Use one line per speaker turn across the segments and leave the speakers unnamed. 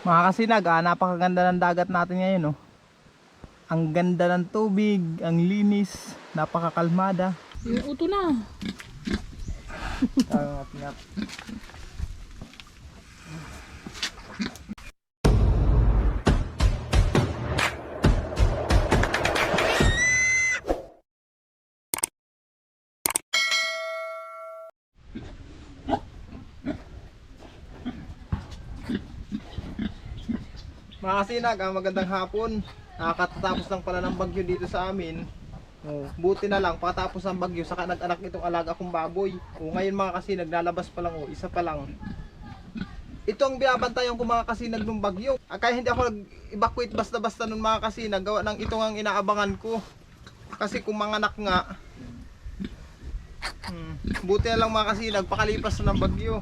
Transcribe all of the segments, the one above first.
Mga kasinag, napakaganda ng dagat natin ngayon, oh. Ang ganda ng tubig, ang linis, napakakalmada.
Yung uto na.
Ngap. Mga kasinag, magandang hapon. Nakakatapos lang pala ng bagyo dito sa amin. Buti na lang, pagkatapos ng bagyo, saka nag-anak itong alaga kong baboy. Ngayon mga kasinag, nalabas pa lang, isa pa lang. Ito ang binabantayan ko mga kasinag ng bagyo. Kaya hindi ako nag-evacuate basta-basta nun mga kasinag. Gawa ng ito ang inaabangan ko. Kasi kung manganak nga, buti na lang mga kasinag, pakalipas na ng bagyo.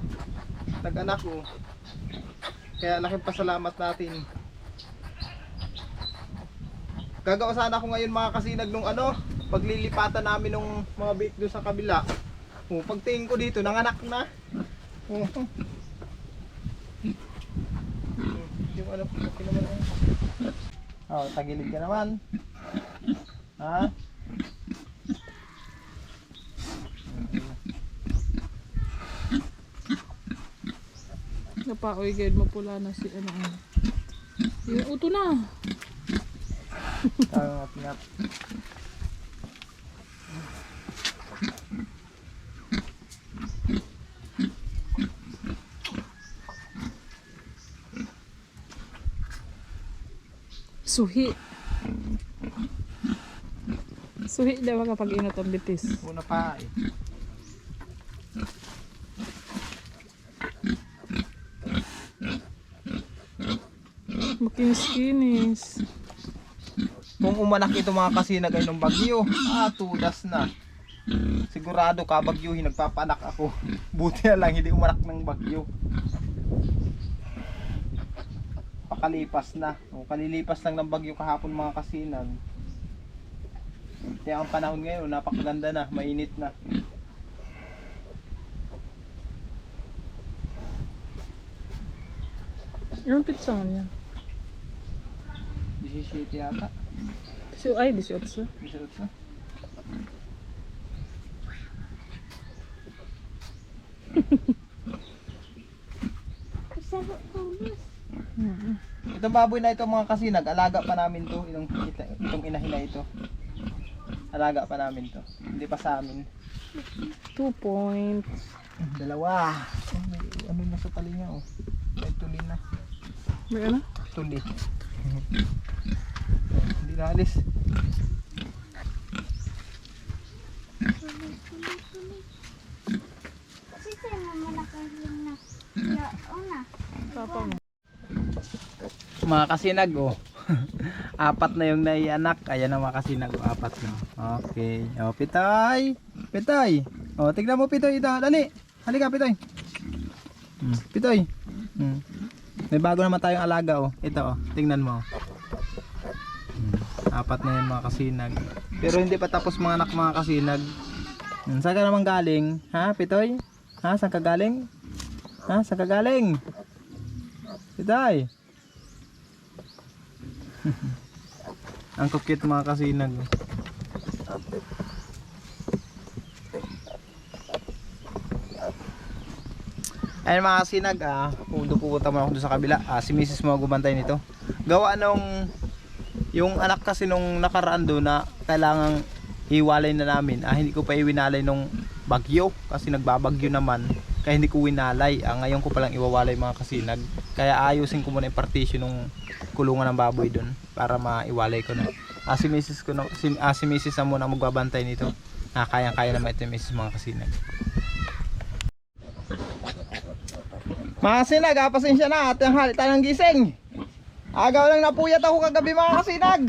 Nag-anak ko. Kaya laking pasalamat natin. Gagawa sana ako ngayon mga kasinag nung paglilipatan namin ng mga bait doon sa kabila. Pagtingin ko dito, nanganak na. Yung okay naman. Tagilid ka naman. Ha?
Napaoy guide mapula na si Yung uto na.
Ngap.
Suhi. Suhi daw kapag inot ang bitis.
Una pa eh.
Makinis-kinis.
Kung umanak ito mga kasinag ay nung bagyo, tudas na. Sigurado kabagyuhin, nagpapanak ako. Buti na lang hindi umanak ng bagyo. Pakalipas na. Kalilipas lang ng bagyo kahapon mga kasinag. Kaya ang panahon ngayon, napakaganda na, mainit na.
Yung pizza mo niya.
17 yata.
Ay, 18.
18 na. Itong baboy na ito mga kasinag, alaga pa namin to. Itong inahin na ito. Alaga pa namin to. Hindi pa sa amin.
2 points.
Dalawa. Ano na sa tali niya oh. May tuli na.
May ano?
Tuli. Hindi na alis.
Papa mo.
Mga kasinag oh. Apat na yung naianak. Ayan na mga kasinag oh. Apat na. Okay. Pitoy. Pitoy. Tignan mo Pitoy ito. Dali. Halika Pitoy. Pitoy. May bago naman tayong alaga oh. Ito oh. Tingnan mo. Apat na yan mga kasinag. Pero hindi pa tapos mga anak mga kasinag. Saan ka naman galing? Ha Pitoy? Ha? Saan ka galing? Ha? Saan ka galing? Pitoy. Ang cute mga kasinag. Ayun mga kasinag, pupunta mo ako doon sa kabila. Si Mrs. mo gumantay nito. Gawa nung yung anak kasi nung nakaraan doon na kailangang hiwalay na namin. Hindi ko pa iwinalay nung bagyo kasi nagbabagyo naman. Kaya hindi ko winalay. Ngayon ko palang iwawalay mga kasinag. Kaya ayusin ko muna yung partition ng kulungan ng baboy doon para maiwalay ko na. Si Mrs. ko na, si Mrs. na muna magbabantay nito. Kayang-kaya naman ito yung Mrs. mga kasinag. Mga kasinag, pasensya na at yung halit tayo ng gising. Agaw lang napuyat ako kagabi mga kasinag.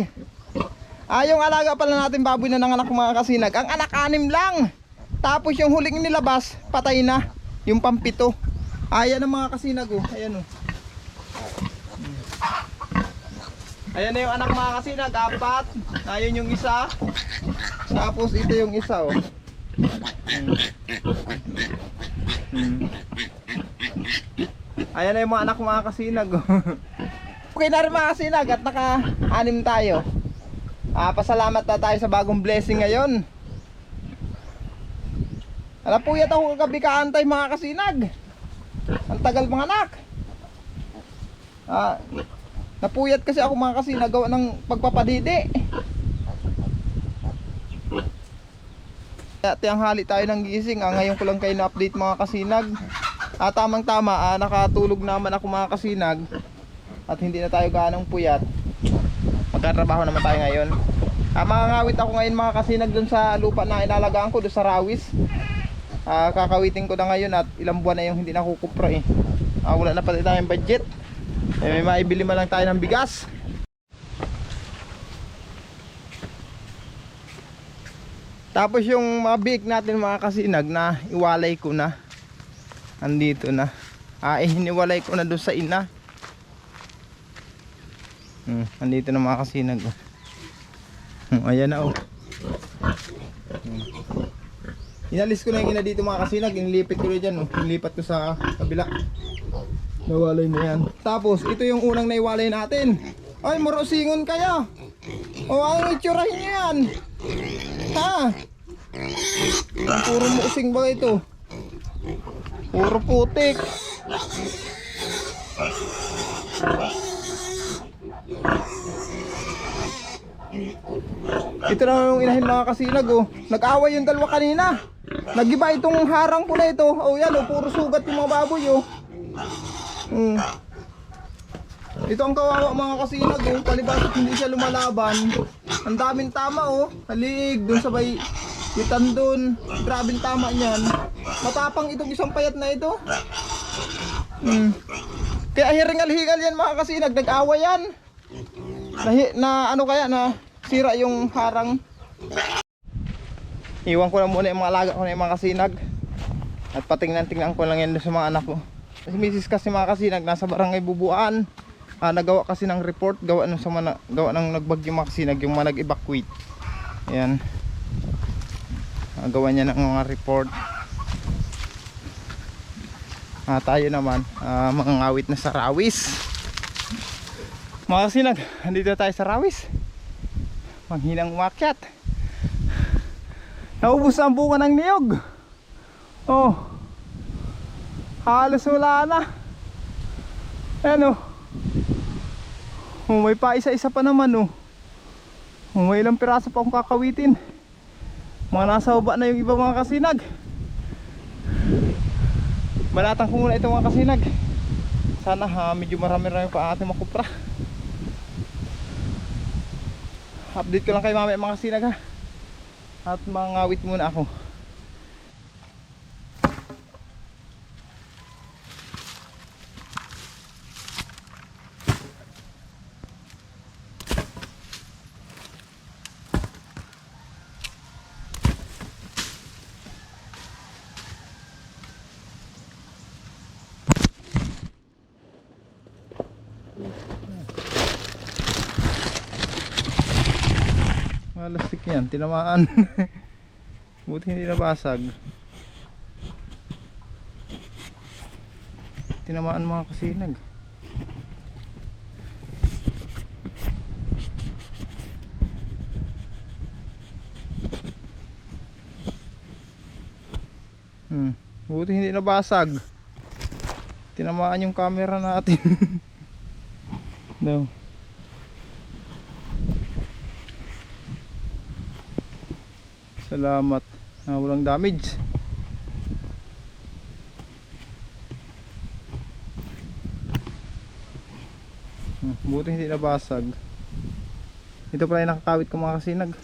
Yung alaga pala natin baboy na nanganak mga kasinag. Ang anak 6 lang. Tapos yung huling nilabas, patay na. Yung pampito. Ayan ang mga kasinag oh. Ayan oh. Ayan na yung anak mga kasinag, 4. Ayun yung isa. Tapos ito yung isa oh. Ayan na yung mga anak mga kasinag oh. Okay na rin mga kasinag at naka-anim tayo. Pasalamat na tayo sa bagong blessing ngayon. Napuyat ako kagabi kaantay mga kasinag. Ang tagal mga anak. Napuyat kasi ako mga kasinag gawa ng pagpapadidi. Kaya tiyanghali tayo ng gising. Ngayon ko lang kayo na-update mga kasinag. Tamang tama, nakatulog naman ako mga kasinag. At hindi na tayo ganong puyat. Magkatrabaho naman tayo ngayon. Makangawit ako ngayon mga kasinag dun sa lupa na inalagaan ko, dun sa rawis. Kakawitin ko na ngayon at ilang buwan na yung hindi nakukupra eh. Wala na pala tayong budget. May maibili man lang tayo ng bigas. Tapos yung mga biik natin mga kasinag na iwalay ko na. Andito na. Hiniwalay ko na doon sa ina. Andito na mga kasinag. Ayan na oh. Inalis ko na yung ina dito mga kasinag. Inilipit ko na dyan oh. Inilipat ko sa kabila. Nawalay na yan. Tapos ito yung unang naiwalay natin. Ay murusingon kayo. Ang itsurahin nyo yan. Ha? Puro musing ba ito? Puro putik. Ito na yung inahin mga kasinag oh. Nag-away yung dalawa kanina. Nagiba itong harang ko na ito. Oh yan oh, puro sugat yung mga baboy oh. Ito ang kawawa mga kasinag oh. Palibas hindi siya lumalaban. Ang daming tama oh. Halig dun sa bay itan dun. Grabing tama niyan. Matapang itong isang payat na ito. Kaya hiringal-hingal yan mga kasinag. Nag-awa yan. Na ano kaya na sira yung harang. Iwan ko na muna yung mga alaga ko na yung mga kasinag. At patingnan-tingnan ko lang yan sa mga anak ko. Si Mrs. kasi mga kasinag nasa barangay Bubuan. Nagawa kasi ng report. Gawa ng nagbagyo mga kasinag. Yung mga nag-evacuate. Ayan. Gawa niya ng mga report. Tayo naman mga ngawit na sa rawis. Mga kasinag, andito tayo sa rawis. Manghinang umakyat. Naubos ang bunga ng niyog. Oh, halos wala na. Ayan oh. May pa isa-isa pa naman oh. May ilang piraso pa akong kakawitin. Mga nasa baba na yung iba mga kasinag. Balatang ko muna ito mga kasinag. Sana medyo marami-rami pa ating makupra. Update ko lang kayo mamaya mga kasinag ha. At mangawit muna ako. Lastik yan, tinamaan. Buti hindi nabasag. Tinamaan mga kasinag. Buti hindi nabasag. Tinamaan yung camera natin. No. Salamat. Walang damage. Buti hindi nabasag. Ito pala yung nakakawit ko mga kasinag.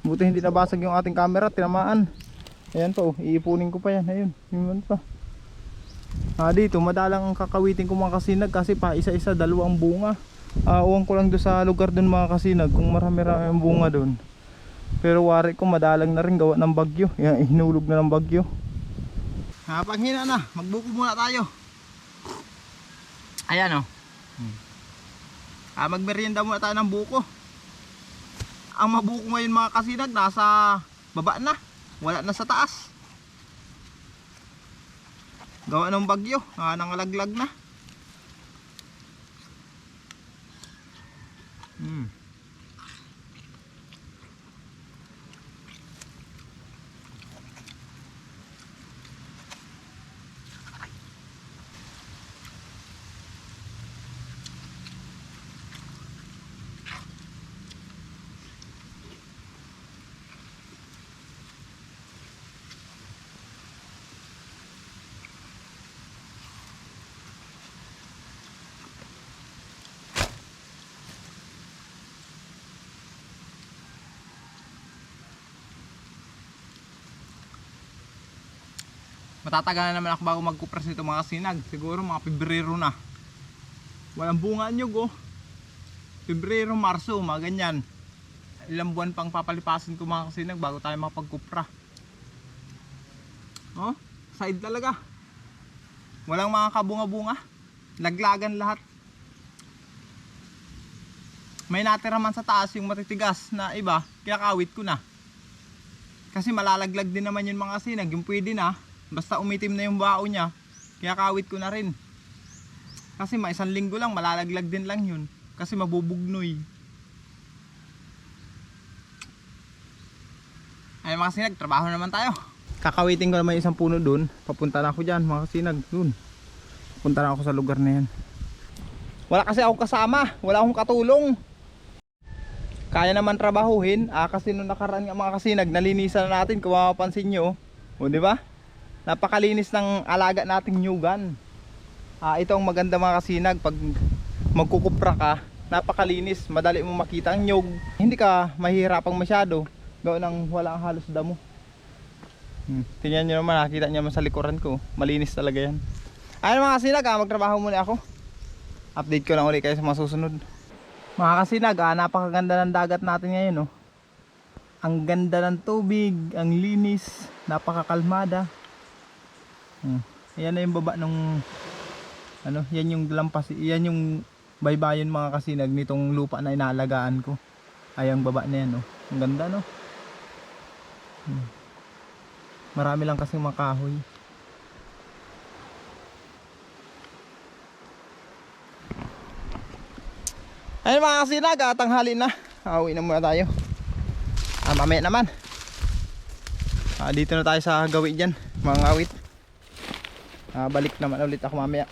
Buti hindi nabasag yung ating camera. Tinamaan. Ayan pa oh. Iipunin ko pa yan. Ayun. Yun pa. Dito madalang ang kakawitin ko mga kasinag. Kasi pa isa-isa dalawang bunga. Uwan ko lang doon sa lugar doon mga kasinag. Kung marami-rami ang bunga doon. Pero wari ko madalang na rin gawa ng bagyo. Yan, hinulog na ng bagyo. Paghina na, magbuko muna tayo. Ayan o. Magmerienda muna tayo ng buko. Ang mabuko ngayon mga kasinag nasa baba na. Wala na sa taas. Gawa ng bagyo, nangalaglag na. Mm. Matatagal na naman ako bago magkupras nito mga kasinag. Siguro mga Pebrero na. Walang bunga nyug oh. Pebrero, Marso, mga ganyan. Ilang buwan pang papalipasin ko mga kasinag bago tayo makapagkupra. Oh, side talaga. Walang mga kabunga-bunga. Laglagan lahat. May natira man sa taas yung matitigas na iba, kaya kawit ko na. Kasi malalaglag din naman yun mga kasinag. Yung pwede na. Basta umitim na yung bao niya, kaya kawit ko na rin. Kasi isang linggo lang, malalaglag din lang yun. Kasi mabubugnoy. Ay mga kasinag, trabaho naman tayo. Kakawitin ko naman isang puno dun. Papunta na ako dyan mga kasinag. Dun. Papunta na ako sa lugar na yan. Wala kasi akong kasama. Wala akong katulong. Kaya naman trabahuhin. Kasi nung nakaraan nga mga kasinag, nalinisan na natin kung mapapansin nyo. O diba? Napakalinis ng alaga nating nyugan. Ito ang maganda mga kasinag. Pag magkukupra ka, napakalinis. Madali mo makita ang nyug. Hindi ka mahihirapang masyado. Gawin ng wala ang halos damo. Tingnan nyo naman, nakita nyo naman sa likuran ko. Malinis talaga yan. Ayun mga kasinag, magtrabaho muna ako. Update ko lang ulit kayo sa mga susunod. Mga kasinag, napakaganda ng dagat natin ngayon. Ang ganda ng tubig, ang linis, napakakalmada. Ayan na yung baba ng yan yung lampas, yan yung baybayin mga kasinag nitong lupa na inaalagaan ko. Ay ang baba na yan ang ganda no. Marami lang kasing mga kahoy. Ayun mga kasinag, tanghali na. Uwi na muna tayo. Mamaya naman. Dito na tayo sa gawi dyan, mga awit. Balik naman ulit ako mamaya.